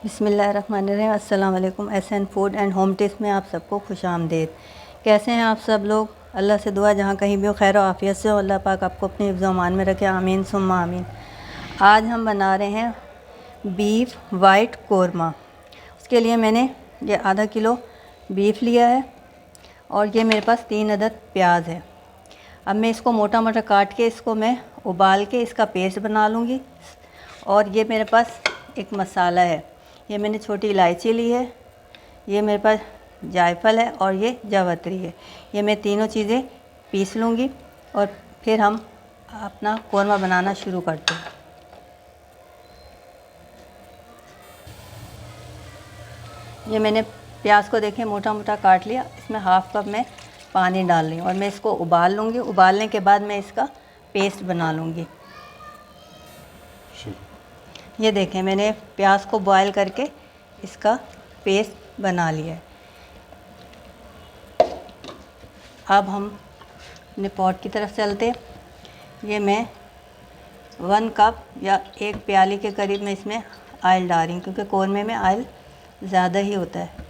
बिस्मिल्लाहिर्रहमानिर्रहीम। अस्सलाम वालेकुम। SN food and home taste में आप सबको खुशामदीद। कैसे हैं आप सब लोग? अल्लाह से दुआ जहाँ कहीं भी हो खैर आफ़ियत से हो, अल्लाह पाक आपको अपने हिफ्ज़ अमान में रखे, आमीन सुम्मा आमीन। आज हम बना रहे हैं बीफ वाइट कोरमा। उसके लिए मैंने ये आधा किलो बीफ लिया है और ये मेरे पास 3 अदद प्याज है। अब मैं इसको मोटा मोटा काट के इसको मैं उबाल के इसका पेस्ट बना लूँगी। और ये मेरे पास एक मसाला है, ये मैंने छोटी इलायची ली है, ये मेरे पास जायफल है और ये जावित्री है। ये मैं तीनों चीज़ें पीस लूँगी और फिर हम अपना कोरमा बनाना शुरू करते हैं। ये मैंने प्याज को देखें मोटा मोटा काट लिया। इसमें हाफ़ कप मैं पानी डाल रही हूँ और मैं इसको उबाल लूँगी। उबालने के बाद मैं इसका पेस्ट बना लूँगी। ये देखें मैंने प्याज को बॉयल करके इसका पेस्ट बना लिया है। अब हम अपने पॉट की तरफ चलते। ये मैं 1 कप या 1 प्याली के करीब मैं इसमें ऑयल डाल रही हूँ, क्योंकि कोरमे में ऑयल ज़्यादा ही होता है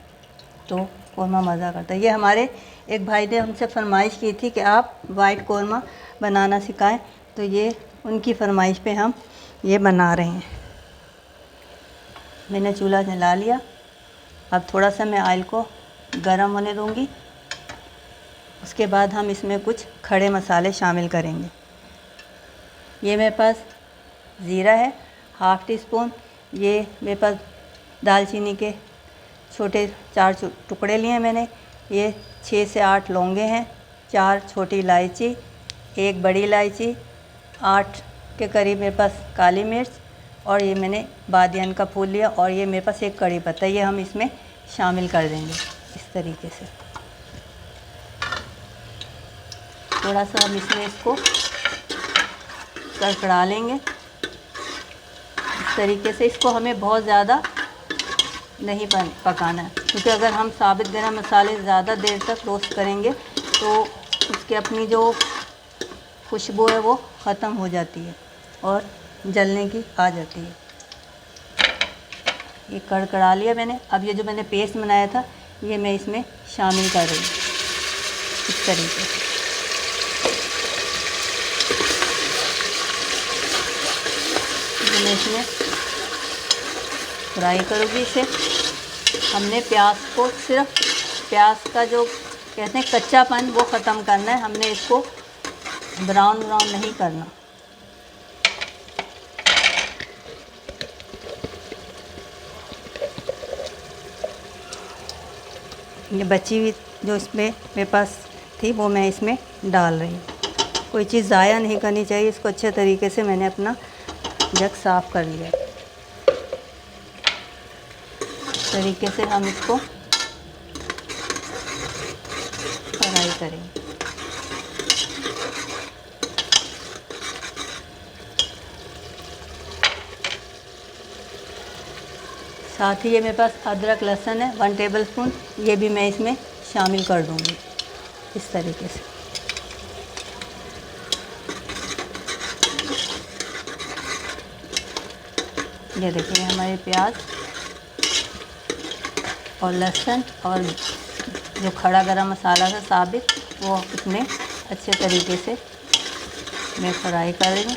तो कोरमा मज़ा करता है। ये हमारे एक भाई ने हमसे फरमाइश की थी कि आप वाइट कोरमा बनाना सिखाएं, तो ये उनकी फरमाइश पे हम ये बना रहे हैं। मैंने चूल्हा जला लिया। अब थोड़ा सा मैं ऑयल को गरम होने दूंगी। उसके बाद हम इसमें कुछ खड़े मसाले शामिल करेंगे। ये मेरे पास ज़ीरा है हाफ़ टी स्पून। ये मेरे पास दालचीनी के छोटे 4 टुकड़े लिए हैं मैंने। ये 6 से 8 लौंगे हैं, 4 छोटी इलायची, 1 बड़ी इलायची, 8 के करीब मेरे पास काली मिर्च और ये मैंने बादियान का फूल लिया और ये मेरे पास 1 कड़ी पत्ता। ये हम इसमें शामिल कर देंगे इस तरीके से। थोड़ा सा हम इसमें इसको कड़कड़ा लेंगे इस तरीके से। इसको हमें बहुत ज़्यादा नहीं पकाना है, क्योंकि अगर हम साबित गरम मसाले ज़्यादा देर तक रोस्ट करेंगे तो उसकी अपनी जो खुशबू है वो ख़त्म हो जाती है और जलने की आ जाती है। ये कड़कड़ा लिया मैंने। अब ये जो मैंने पेस्ट बनाया था ये मैं इसमें शामिल कर रही हूँ इस तरीके से। मैं इसमें फ्राई करूँगी इसे। हमने प्याज को सिर्फ प्याज का जो कहते हैं कच्चापन वो ख़त्म करना है, हमने इसको ब्राउन नहीं करना। ये बची हुई जो इसमें मेरे पास थी वो मैं इसमें डाल रही हूँ। कोई चीज़ ज़ाया नहीं करनी चाहिए। इसको अच्छे तरीके से मैंने अपना जग साफ़ कर लिया। इस तरीके से हम इसको फ्राई करेंगे। साथ ही ये मेरे पास अदरक लहसुन है 1 टेबल स्पून, ये भी मैं इसमें शामिल कर दूँगी इस तरीके से। ये देखिए हमारे प्याज और लहसुन और जो खड़ा गरम मसाला था साबित वो इसमें अच्छे तरीके से मैं फ्राई कर रही हूँ।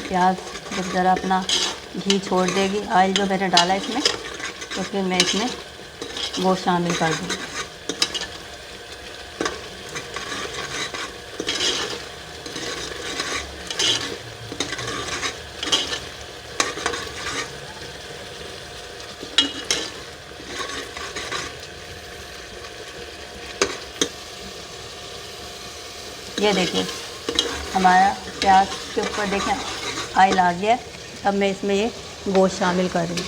प्याज जब ज़रा अपना घी छोड़ देगी, ऑयल जो मैंने डाला इसमें, तो फिर मैं इसमें वो शामिल कर दूँगी। ये देखिए हमारा प्याज के ऊपर देखें ऑयल आ गया है। अब मैं इसमें ये गोश्त शामिल कर रही हूँ।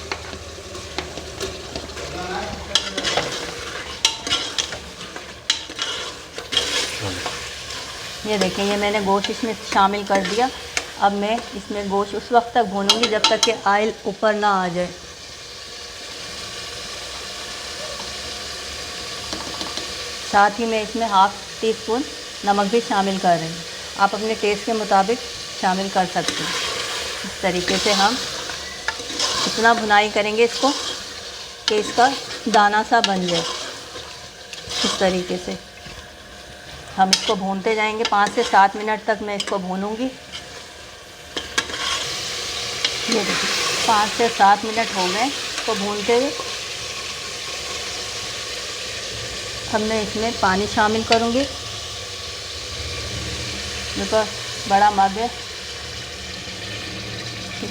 ये देखें ये मैंने गोश्त इसमें शामिल कर दिया। अब मैं इसमें गोश्त उस वक्त तक भूनूंगी जब तक कि ऑयल ऊपर ना आ जाए। साथ ही मैं इसमें हाफ़ टी स्पून नमक भी शामिल कर रही हूँ। आप अपने टेस्ट के मुताबिक शामिल कर सकते हैं। इस तरीके से हम इतना भुनाई करेंगे इसको कि इसका दाना सा बन जाए। इस तरीके से हम इसको भूनते जाएंगे। 5 से 7 मिनट तक मैं इसको भूनूंगी। ये देखिए 5 से 7 मिनट हो गए इसको भूनते हुए। अब मैं इसमें पानी शामिल करूंगी। मेरे पास बड़ा मग है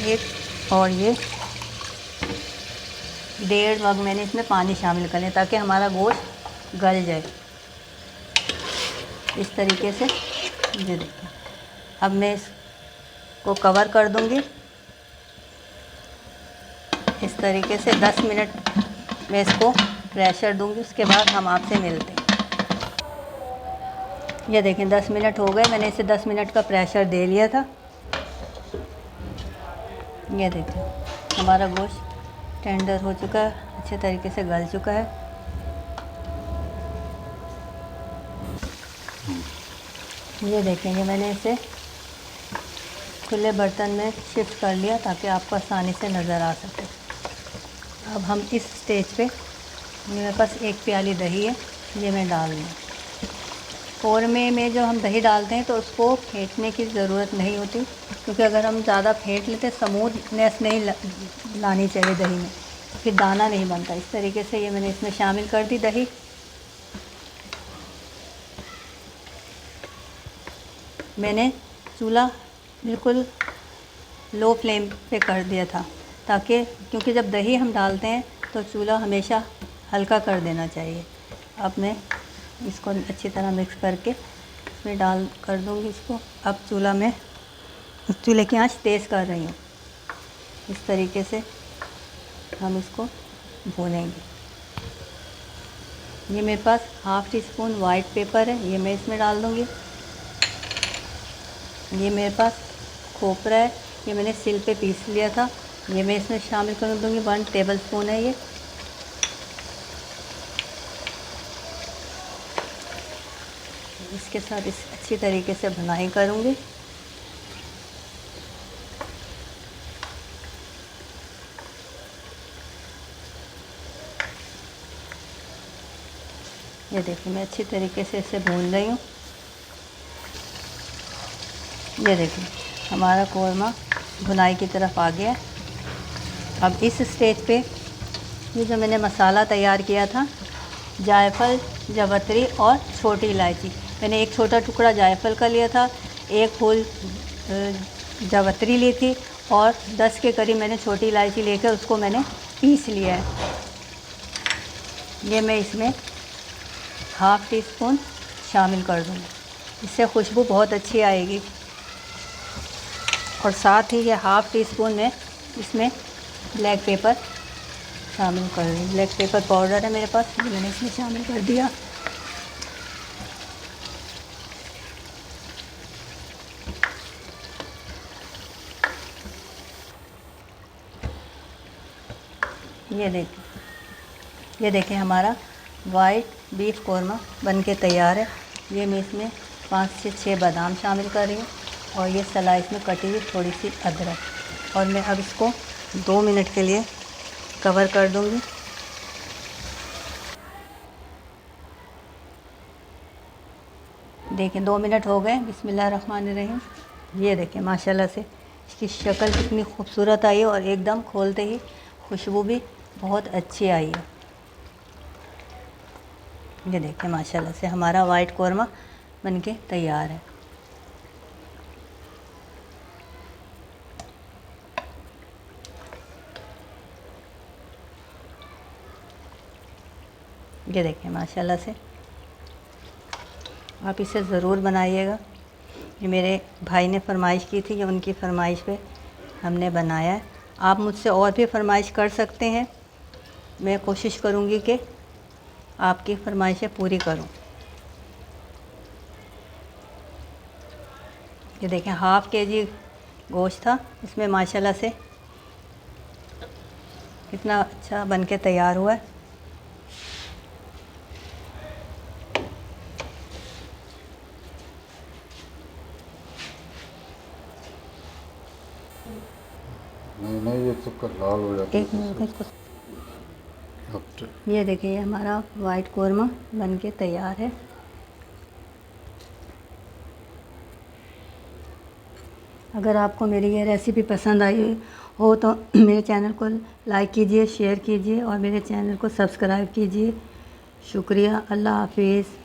एक, और ये 1.5 मग मैंने इसमें पानी शामिल कर लिया ताकि हमारा गोश्त गल जाए। इस तरीके से ये देखिए। अब मैं इसको कवर कर दूंगी। इस तरीके से 10 मिनट मैं इसको प्रेशर दूंगी। उसके बाद हम आपसे मिलते हैं। ये देखें 10 मिनट हो गए। मैंने इसे 10 मिनट का प्रेशर दे लिया था। ये देखिए हमारा गोश्त टेंडर हो चुका है, अच्छे तरीके से गल चुका है। ये देखें ये मैंने इसे खुले बर्तन में शिफ्ट कर लिया ताकि आपको आसानी से नज़र आ सके। अब हम इस स्टेज पे, मेरे पास 1 प्याली दही है, ये मैं डाल दूँ। कौरमे में जो हम दही डालते हैं तो उसको फेंटने की ज़रूरत नहीं होती, क्योंकि अगर हम ज़्यादा फेंट लेते स्मूथनेस नहीं लानी चाहिए दही में, फिर दाना नहीं बनता। इस तरीके से ये मैंने इसमें शामिल कर दी दही। मैंने चूल्हा बिल्कुल लो फ्लेम पे कर दिया था ताकि, क्योंकि जब दही हम डालते हैं तो चूल्हा हमेशा हल्का कर देना चाहिए। अब मैं इसको अच्छी तरह मिक्स करके इसमें डाल कर दूँगी इसको। अब चूल्हा में चूल्हे की आंच तेज़ कर रही हूँ। इस तरीके से हम इसको भूनेंगे। ये मेरे पास 1/2 टीस्पून वाइट पेपर है, ये मैं इसमें डाल दूँगी। ये मेरे पास खोपरा है, ये मैंने सिल पे पीस लिया था, ये मैं इसमें शामिल कर दूँगी। 1 टेबल स्पून है ये। इसके साथ इस अच्छी तरीके से भुनाई करूँगी। ये देखिए मैं अच्छी तरीके से इसे भून रही हूँ। ये देखिए हमारा कौरमा भुनाई की तरफ आ गया है। अब इस स्टेज पे ये जो मैंने मसाला तैयार किया था, जायफल, जावित्री और छोटी इलायची, मैंने एक छोटा टुकड़ा जायफल का लिया था, एक होल जावित्री ली थी और 10 के करीब मैंने छोटी इलायची लेकर उसको मैंने पीस लिया है। ये मैं इसमें 1/2 टीस्पून शामिल कर दूँगी, इससे खुशबू बहुत अच्छी आएगी। और साथ ही ये 1/2 टीस्पून में इसमें ब्लैक पेपर शामिल कर दूँ। ब्लैक पेपर पाउडर है मेरे पास, ये मैंने इसमें शामिल कर दिया। ये देखें हमारा वाइट बीफ कौरमा बनके तैयार है। ये मैं इसमें 5 से 6 बादाम शामिल कर रही हूँ और ये स्लाइस में कटी हुई थोड़ी सी अदरक, और मैं अब इसको 2 मिनट के लिए कवर कर दूँगी। देखें 2 मिनट हो गए। बिस्मिल्लाहिर्रहमानिर्रहीम। ये देखें माशाल्लाह से इसकी शक्ल कितनी खूबसूरत आई है और एकदम खोलते ही खुशबू भी बहुत अच्छी आई है। ये देखें माशाल्लाह से हमारा वाइट कौरमा बनके तैयार है। ये देखें माशाल्लाह से, आप इसे ज़रूर बनाइएगा। ये मेरे भाई ने फरमाइश की थी, ये उनकी फरमाइश पे हमने बनाया है। आप मुझसे और भी फरमाइश कर सकते हैं, मैं कोशिश करूँगी कि आपकी फरमाइशें पूरी करूँ। ये देखें 1/2 केजी गोश्त था, इसमें माशाल्लाह से कितना अच्छा बनके तैयार हुआ है। नहीं नहीं, ये तो लाल हो जाता एक मिनट है। इसको। अब ये देखिए हमारा वाइट कोरमा बन के तैयार है। अगर आपको मेरी ये रेसिपी पसंद आई हो तो मेरे चैनल को लाइक कीजिए, शेयर कीजिए और मेरे चैनल को सब्सक्राइब कीजिए। शुक्रिया। अल्लाह हाफिज़।